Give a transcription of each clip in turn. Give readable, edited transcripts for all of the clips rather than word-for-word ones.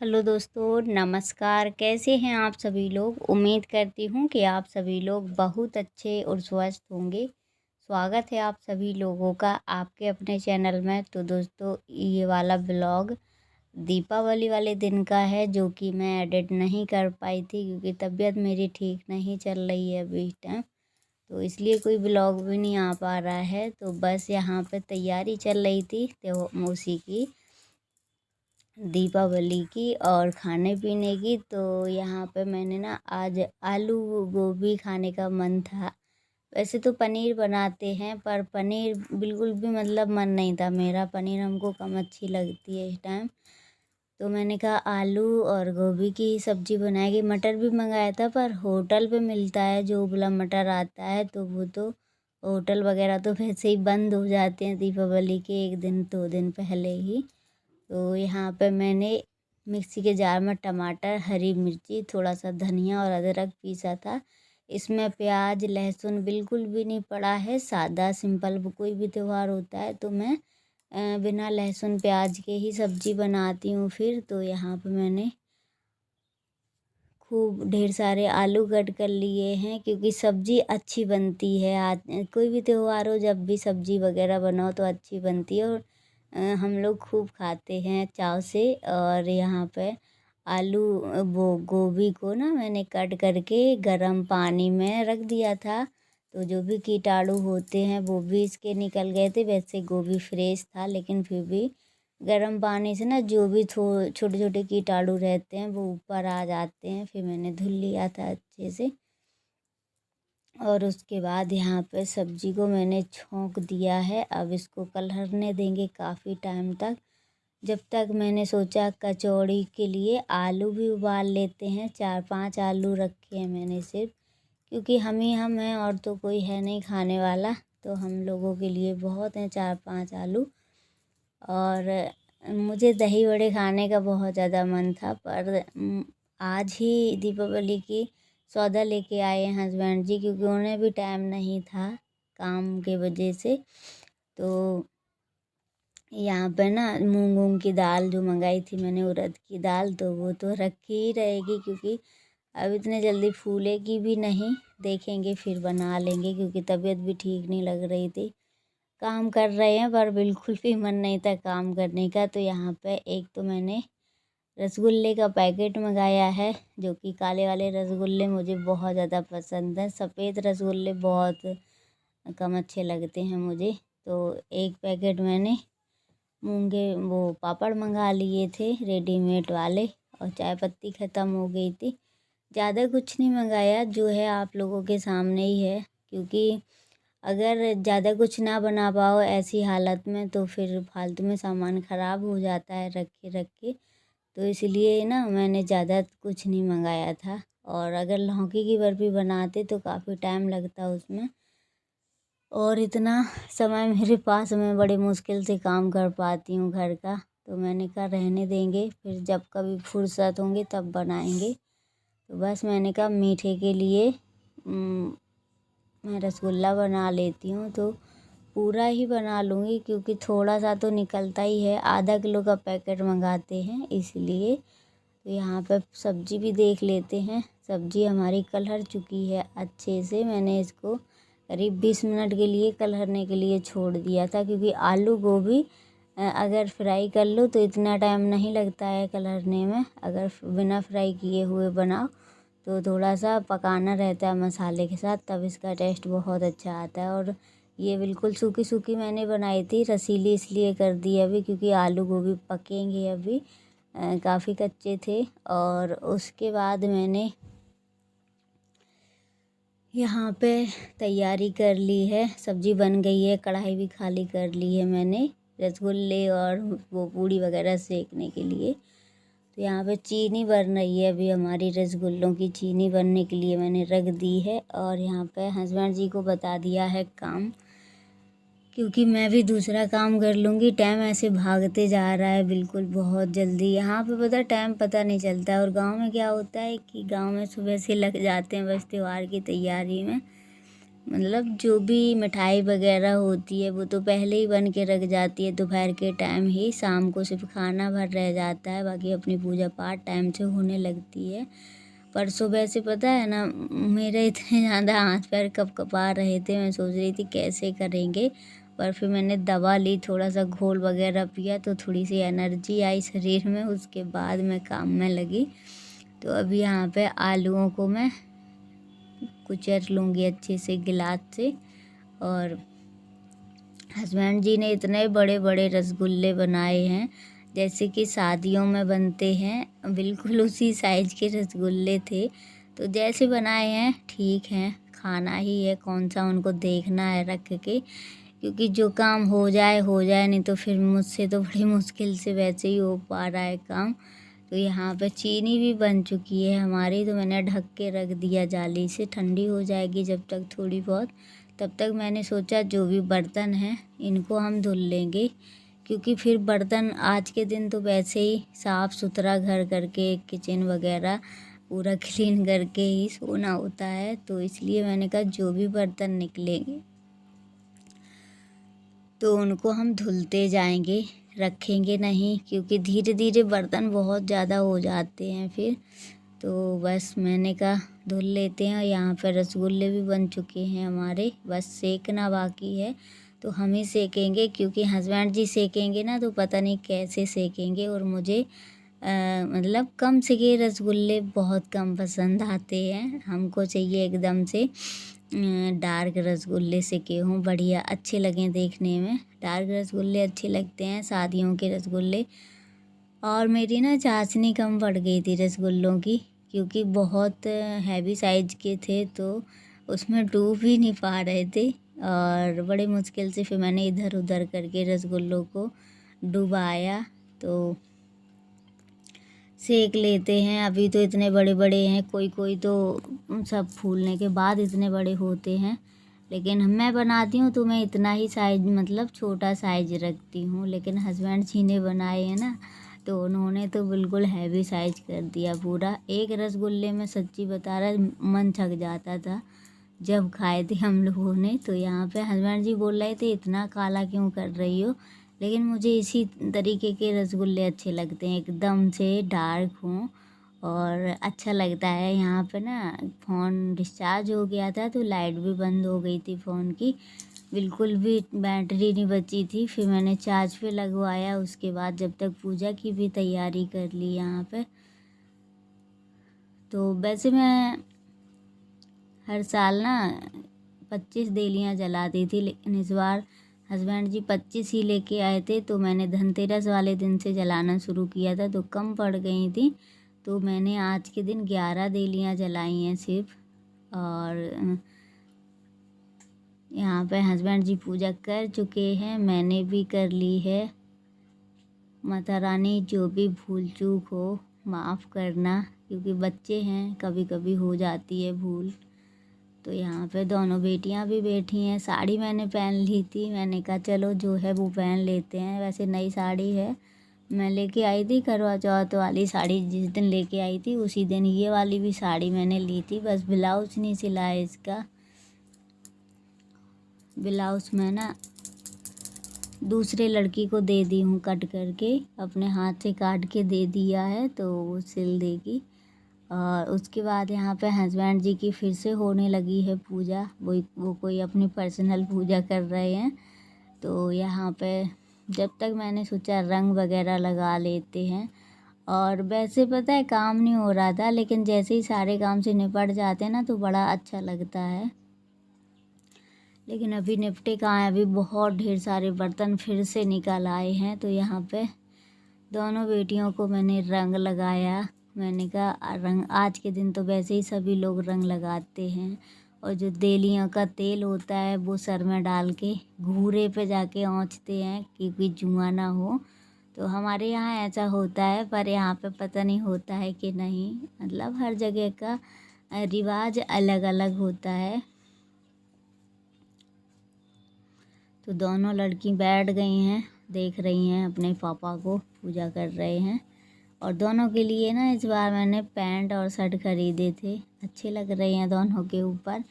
Hello दोस्तों, नमस्कार। कैसे हैं आप सभी लोग? उम्मीद करती हूँ कि आप सभी लोग बहुत अच्छे और स्वस्थ होंगे। स्वागत है आप सभी लोगों का आपके अपने चैनल में। तो दोस्तों, ये वाला ब्लॉग दीपावली वाले दिन का है, जो कि मैं एडिट नहीं कर पाई थी क्योंकि तबीयत मेरी ठीक नहीं चल रही है अभी इस टाइम। तो इसलिए कोई ब्लॉग भी नहीं आ पा रहा है। तो बस यहाँ पे तैयारी चल रही थी तो उसी की, दीपावली की और खाने पीने की। तो यहाँ पे मैंने ना आज आलू गोभी खाने का मन था। वैसे तो पनीर बनाते हैं, पर पनीर बिल्कुल भी मतलब मन नहीं था मेरा। पनीर हमको कम अच्छी लगती है इस टाइम। तो मैंने कहा आलू और गोभी की ही सब्जी बनाएगी। मटर भी मंगाया था, पर होटल पे मिलता है जो उबला मटर आता है, तो वो तो होटल वगैरह तो वैसे ही बंद हो जाते हैं दीपावली के 1 दिन 2 दिन पहले ही। तो यहाँ पे मैंने मिक्सी के जार में टमाटर, हरी मिर्ची, थोड़ा सा धनिया और अदरक पीसा था। इसमें प्याज लहसुन बिल्कुल भी नहीं पड़ा है। सादा सिंपल कोई भी त्योहार होता है तो मैं बिना लहसुन प्याज के ही सब्जी बनाती हूँ। फिर तो यहाँ पे मैंने खूब ढेर सारे आलू कट कर लिए हैं, क्योंकि सब्जी अच्छी बनती है। आज कोई भी त्योहार हो, जब भी सब्जी वगैरह बनाओ तो अच्छी बनती है और हम लोग खूब खाते हैं चाव से। और यहाँ पे आलू वो गोभी को ना मैंने कट करके गरम पानी में रख दिया था, तो जो भी कीटाणु होते हैं वो भी इसके निकल गए थे। वैसे गोभी फ्रेश था, लेकिन फिर भी गर्म पानी से ना जो भी छोटे छोटे कीटाणु रहते हैं वो ऊपर आ जाते हैं। फिर मैंने धुल लिया था अच्छे से। और उसके बाद यहाँ पे सब्जी को मैंने छोंक दिया है। अब इसको कलरने देंगे काफ़ी टाइम तक। जब तक मैंने सोचा कचौड़ी के लिए आलू भी उबाल लेते हैं। 4-5 आलू रखे हैं मैंने सिर्फ, क्योंकि हम हैं और तो कोई है नहीं खाने वाला। तो हम लोगों के लिए बहुत हैं 4-5 आलू। और मुझे दही बड़े खाने का बहुत ज़्यादा मन था, पर आज ही दीपावली की सौदा लेके आए हैं हस्बैंड जी, क्योंकि उन्हें भी टाइम नहीं था काम के वजह से। तो यहाँ पे ना मूंग वूंग की दाल जो मंगाई थी मैंने, उड़द की दाल, तो वो तो रखी ही रहेगी, क्योंकि अब इतने जल्दी फूलेगी भी नहीं। देखेंगे फिर बना लेंगे, क्योंकि तबीयत भी ठीक नहीं लग रही थी। काम कर रहे हैं पर बिल्कुल भी मन नहीं था काम करने का। तो यहाँ पे एक तो मैंने रसगुल्ले का पैकेट मंगाया है, जो कि काले वाले रसगुल्ले मुझे बहुत ज़्यादा पसंद हैं। सफ़ेद रसगुल्ले बहुत कम अच्छे लगते हैं मुझे। तो एक पैकेट मैंने मूंगे वो पापड़ मंगा लिए थे रेडीमेड वाले, और चाय पत्ती ख़त्म हो गई थी। ज़्यादा कुछ नहीं मंगाया, जो है आप लोगों के सामने ही है। क्योंकि अगर ज़्यादा कुछ ना बना पाओ ऐसी हालत में, तो फिर फालतू में सामान ख़राब हो जाता है रख के रख के। तो इसलिए ना मैंने ज़्यादा कुछ नहीं मंगाया था। और अगर लौकी की बर्फ़ी बनाते तो काफ़ी टाइम लगता उसमें, और इतना समय मेरे पास, मैं बड़ी मुश्किल से काम कर पाती हूँ घर का। तो मैंने कहा रहने देंगे, फिर जब कभी फुर्सत होंगी तब बनाएंगे। तो बस मैंने कहा मीठे के लिए मैं रसगुल्ला बना लेती हूँ, तो पूरा ही बना लूँगी, क्योंकि थोड़ा सा तो निकलता ही है। आधा किलो का पैकेट मंगाते हैं इसलिए। तो यहाँ पे सब्जी भी देख लेते हैं। सब्जी हमारी कलर चुकी है अच्छे से। मैंने इसको करीब 20 मिनट के लिए कलरने के लिए छोड़ दिया था, क्योंकि आलू गोभी अगर फ्राई कर लो तो इतना टाइम नहीं लगता है कलरने में। अगर बिना फ्राई किए हुए बनाओ तो थोड़ा सा पकाना रहता है मसाले के साथ, तब इसका टेस्ट बहुत अच्छा आता है। और ये बिल्कुल सूखी सूखी मैंने बनाई थी, रसीली इसलिए कर दी अभी क्योंकि आलू गोभी पकेंगे अभी, काफ़ी कच्चे थे। और उसके बाद मैंने यहाँ पे तैयारी कर ली है, सब्जी बन गई है, कढ़ाई भी खाली कर ली है मैंने रसगुल्ले और वो पूड़ी वगैरह सेकने के लिए। तो यहाँ पे चीनी बन रही है अभी हमारी, रसगुल्लों की चीनी बनने के लिए मैंने रख दी है। और यहाँ पे हस्बैंड जी को बता दिया है काम, क्योंकि मैं भी दूसरा काम कर लूँगी। टाइम ऐसे भागते जा रहा है बिल्कुल बहुत जल्दी। यहाँ पे पता टाइम पता नहीं चलता। और गांव में क्या होता है कि गांव में सुबह से लग जाते हैं बस त्योहार की तैयारी में। मतलब जो भी मिठाई वगैरह होती है वो तो पहले ही बन के रख जाती है दोपहर के टाइम ही। शाम को सिर्फ खाना भर रह जाता है, बाकी अपनी पूजा पाठ टाइम से होने लगती है। पर सुबह से पता है ना, मेरे इतने ज़्यादा हाथ पैर कँपा रहे थे, मैं सोच रही थी कैसे करेंगे। पर फिर मैंने दवा ली, थोड़ा सा घोल वगैरह पिया तो थोड़ी सी एनर्जी आई शरीर में। उसके बाद मैं काम में लगी। तो अभी यहाँ पे आलूओं को मैं कुचल लूँगी अच्छे से गिलास से। और हस्बैंड जी ने इतने बड़े बड़े रसगुल्ले बनाए हैं जैसे कि शादियों में बनते हैं, बिल्कुल उसी साइज़ के रसगुल्ले थे। तो जैसे बनाए हैं ठीक हैं, खाना ही है, कौन सा उनको देखना है रख के, क्योंकि जो काम हो जाए, नहीं तो फिर मुझसे तो बड़ी मुश्किल से वैसे ही हो पा रहा है काम। तो यहाँ पे चीनी भी बन चुकी है हमारी, तो मैंने ढक के रख दिया जाली से, ठंडी हो जाएगी जब तक थोड़ी बहुत। तब तक मैंने सोचा जो भी बर्तन हैं इनको हम धुल लेंगे, क्योंकि फिर बर्तन आज के दिन तो वैसे ही साफ़ सुथरा घर करके किचन वगैरह पूरा क्लीन करके ही सोना होता है। तो इसलिए मैंने कहा जो भी बर्तन निकलेंगे तो उनको हम धुलते जाएंगे, रखेंगे नहीं, क्योंकि धीरे धीरे बर्तन बहुत ज़्यादा हो जाते हैं फिर। तो बस मैंने कहा धुल लेते हैं। और यहाँ पर रसगुल्ले भी बन चुके हैं हमारे, बस सेकना बाकी है। तो हम ही सेकेंगे, क्योंकि हस्बैंड जी सेकेंगे ना तो पता नहीं कैसे सेकेंगे। और मुझे मतलब कम सिके रसगुल्ले बहुत कम पसंद आते हैं, हमको चाहिए एकदम से डार्क रसगुल्ले सेके हों, बढ़िया अच्छे लगें देखने में। डार्क रसगुल्ले अच्छे लगते हैं, शादियों के रसगुल्ले। और मेरी ना चाशनी कम पड़ गई थी रसगुल्लों की, क्योंकि बहुत हैवी साइज के थे तो उसमें डूब ही नहीं पा रहे थे। और बड़े मुश्किल से फिर मैंने इधर उधर करके रसगुल्लों को डुबाया। तो सेक लेते हैं। अभी तो इतने बड़े बड़े हैं, कोई कोई तो सब फूलने के बाद इतने बड़े होते हैं। लेकिन मैं बनाती हूँ तो मैं इतना ही साइज, मतलब छोटा साइज रखती हूँ। लेकिन हस्बैंड जी ने बनाए हैं ना तो उन्होंने तो बिल्कुल हैवी साइज कर दिया पूरा। एक रसगुल्ले में सच्ची बता रहा मन थक जाता था जब खाए थे हम लोगों ने। तो यहाँ पे हस्बैंड जी बोल रहे थे इतना काला क्यों कर रही हो, लेकिन मुझे इसी तरीके के रसगुल्ले अच्छे लगते हैं, एकदम से डार्क हों और अच्छा लगता है। यहाँ पे ना फ़ोन डिस्चार्ज हो गया था तो लाइट भी बंद हो गई थी फ़ोन की, बिल्कुल भी बैटरी नहीं बची थी। फिर मैंने चार्ज पे लगवाया, उसके बाद जब तक पूजा की भी तैयारी कर ली यहाँ पे। तो वैसे मैं हर साल ना 25 देलियाँ जलाती थी, लेकिन इस बार हस्बैंड जी 25 ही लेके आए थे। तो मैंने धनतेरस वाले दिन से जलाना शुरू किया था तो कम पड़ गई थी, तो मैंने आज के दिन 11 देलियाँ जलाई हैं सिर्फ। और यहाँ पे हस्बैंड जी पूजा कर चुके हैं, मैंने भी कर ली है। माता रानी जो भी भूल चूक हो माफ़ करना, क्योंकि बच्चे हैं, कभी कभी हो जाती है भूल। तो यहाँ पे दोनों बेटियाँ भी बैठी हैं। साड़ी मैंने पहन ली थी, मैंने कहा चलो जो है वो पहन लेते हैं। वैसे नई साड़ी है, मैं लेके आई थी करवा चौथ वाली साड़ी, जिस दिन लेके आई थी उसी दिन ये वाली भी साड़ी मैंने ली थी। बस ब्लाउज नहीं सिला इसका, ब्लाउज मैं ना दूसरे लड़की को दे दी हूँ कट करके, अपने हाथ से काट के दे दिया है तो वो सिल देगी। और उसके बाद यहाँ पे हस्बैंड जी की फिर से होने लगी है पूजा, वो कोई अपनी पर्सनल पूजा कर रहे हैं। तो यहाँ पे जब तक मैंने सोचा रंग वगैरह लगा लेते हैं। और वैसे पता है काम नहीं हो रहा था, लेकिन जैसे ही सारे काम से निपट जाते हैं ना तो बड़ा अच्छा लगता है। लेकिन अभी निपटे कहाँ हैं, अभी बहुत ढेर सारे बर्तन फिर से निकल आए हैं। तो यहाँ पे दोनों बेटियों को मैंने रंग लगाया। मैंने कहा रंग आज के दिन तो वैसे ही सभी लोग रंग लगाते हैं, और जो देलियों का तेल होता है वो सर में डाल के घूरे पे जाके औंचते हैं क्योंकि जुआ ना हो। तो हमारे यहाँ ऐसा होता है, पर यहाँ पे पता नहीं होता है कि नहीं, मतलब हर जगह का रिवाज अलग अलग होता है। तो दोनों लड़की बैठ गई हैं, देख रही हैं अपने पापा को पूजा कर रहे हैं। और दोनों के लिए ना इस बार मैंने पैंट और शर्ट खरीदे थे, अच्छे लग रहे हैं दोनों के ऊपर,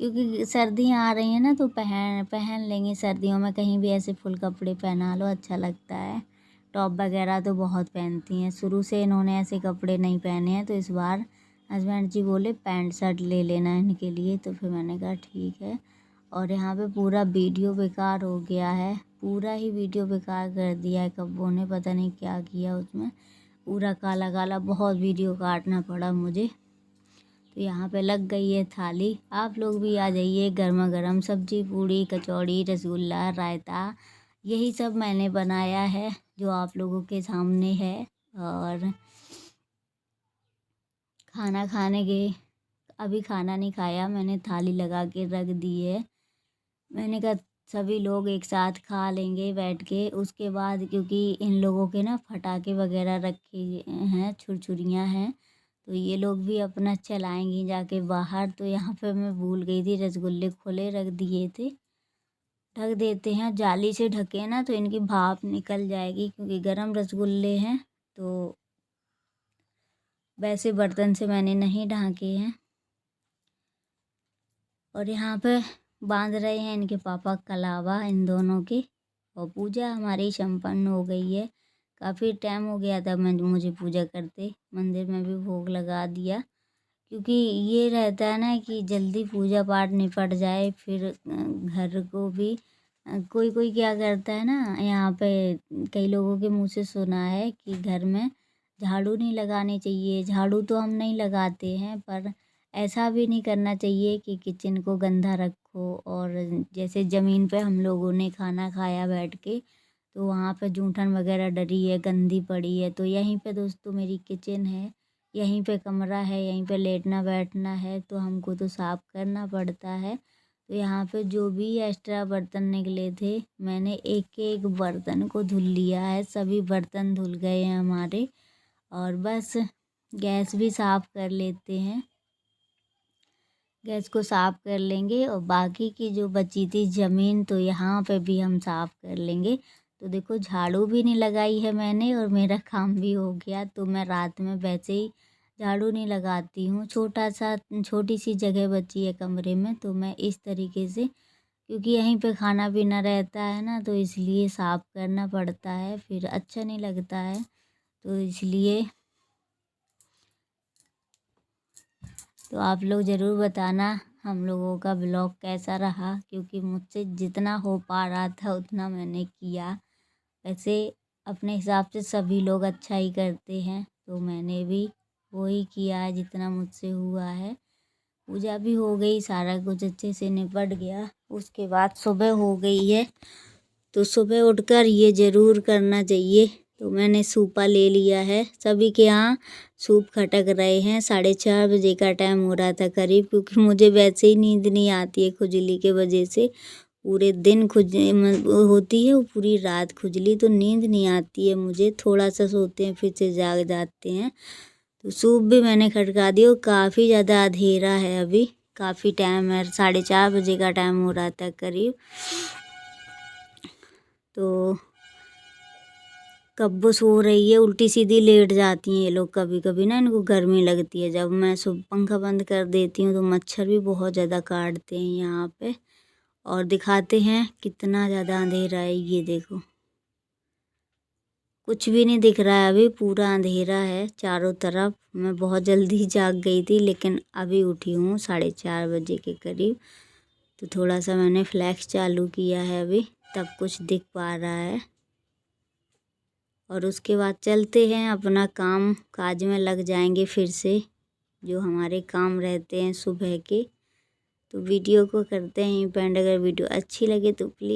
क्योंकि सर्दियाँ आ रही हैं ना, तो पहन लेंगे। सर्दियों में कहीं भी ऐसे फुल कपड़े पहना लो, अच्छा लगता है। टॉप वगैरह तो बहुत पहनती हैं, शुरू से इन्होंने ऐसे कपड़े नहीं पहने हैं, तो इस बार हस्बैंड जी बोले पैंट शर्ट ले लेना इनके लिए, तो फिर मैंने कहा ठीक है। और यहाँ पे पूरा वीडियो बेकार हो गया है, पूरा ही वीडियो बेकार कर दिया है कब्बों ने, पता नहीं क्या किया उसमें, पूरा काला काला, बहुत वीडियो काटना पड़ा मुझे। तो यहाँ पे लग गई है थाली, आप लोग भी आ जाइए। गर्मा गर्म सब्जी, पूड़ी, कचौड़ी, रसगुल्ला, रायता, यही सब मैंने बनाया है जो आप लोगों के सामने है। और खाना खाने के, अभी खाना नहीं खाया, मैंने थाली लगा के रख दी है। मैंने कहा सभी लोग एक साथ खा लेंगे बैठ के, उसके बाद क्योंकि इन लोगों के ना पटाखे वगैरह रखे हैं, छुरछुरियाँ हैं, तो ये लोग भी अपना चलाएंगी जाके बाहर। तो यहाँ पे मैं भूल गई थी, रसगुल्ले खुले रख दिए थे। ढक देते हैं, जाली से ढके ना तो इनकी भाप निकल जाएगी, क्योंकि गरम रसगुल्ले हैं। तो वैसे बर्तन से मैंने नहीं ढाके हैं। और यहाँ पे बांध रहे हैं इनके पापा कलावा, इन दोनों के। और पूजा हमारी संपन्न हो गई है। काफ़ी टाइम हो गया था मुझे पूजा करते, मंदिर में भी भोग लगा दिया, क्योंकि ये रहता है ना कि जल्दी पूजा पाठ निपट जाए। फिर घर को भी कोई कोई क्या करता है ना, यहाँ पे कई लोगों के मुँह से सुना है कि घर में झाड़ू नहीं लगानी चाहिए। झाड़ू तो हम नहीं लगाते हैं, पर ऐसा भी नहीं करना चाहिए कि किचन को गंदा रखो। और जैसे ज़मीन पे हम लोगों ने खाना खाया बैठ के, तो वहाँ पे जूठन वगैरह डली है, गंदी पड़ी है। तो यहीं पे दोस्तों मेरी किचन है, यहीं पे कमरा है, यहीं पे लेटना बैठना है, तो हमको तो साफ़ करना पड़ता है। तो यहाँ पे जो भी एक्स्ट्रा बर्तन निकले थे, मैंने एक एक बर्तन को धुल लिया है, सभी बर्तन धुल गए हैं हमारे। और बस गैस भी साफ़ कर लेते हैं, गैस को साफ़ कर लेंगे। और बाकी की जो बची थी ज़मीन, तो यहाँ पे भी हम साफ़ कर लेंगे। तो देखो झाड़ू भी नहीं लगाई है मैंने, और मेरा काम भी हो गया। तो मैं रात में वैसे ही झाड़ू नहीं लगाती हूँ, छोटी सी जगह बची है कमरे में, तो मैं इस तरीके से, क्योंकि यहीं पे खाना पीना रहता है ना, तो इसलिए साफ़ करना पड़ता है, फिर अच्छा नहीं लगता है। तो इसलिए तो आप लोग ज़रूर बताना हम लोगों का ब्लॉग कैसा रहा, क्योंकि मुझसे जितना हो पा रहा था उतना मैंने किया। वैसे अपने हिसाब से सभी लोग अच्छा ही करते हैं, तो मैंने भी वही किया है जितना मुझसे हुआ है। पूजा भी हो गई, सारा कुछ अच्छे से निपट गया। उसके बाद सुबह हो गई है, तो सुबह उठकर ये ज़रूर करना चाहिए। तो मैंने सूपा ले लिया है, सभी के यहाँ सूप खटक रहे हैं। 4:30 बजे का टाइम हो रहा था करीब, क्योंकि मुझे वैसे ही नींद नहीं आती है खुजली के वजह से। पूरे दिन होती है, वो पूरी रात खुजली, तो नींद नहीं आती है मुझे। थोड़ा सा सोते हैं फिर से जाग जाते हैं। तो सूप भी मैंने खटका दिया, और काफ़ी ज़्यादा अंधेरा है अभी, काफ़ी टाइम है, 4:30 बजे का टाइम हो रहा था करीब। तो कब्बो सो रही है, उल्टी सीधी लेट जाती हैं ये लोग कभी कभी ना, इनको गर्मी लगती है। जब मैं पंखा बंद कर देती हूँ तो मच्छर भी बहुत ज़्यादा काटते हैं यहाँ पे। और दिखाते हैं कितना ज़्यादा अंधेरा है, ये देखो कुछ भी नहीं दिख रहा है अभी, पूरा अंधेरा है चारों तरफ। मैं बहुत जल्दी जाग गई थी, लेकिन अभी उठी हूँ 4:30 बजे के करीब। तो थोड़ा सा मैंने फ्लैश चालू किया है अभी, तब कुछ दिख पा रहा है। और उसके बाद चलते हैं अपना काम काज में लग जाएंगे फिर से, जो हमारे काम रहते हैं सुबह के। तो वीडियो को करते हैं पेंड। अगर वीडियो अच्छी लगे तो प्लीज़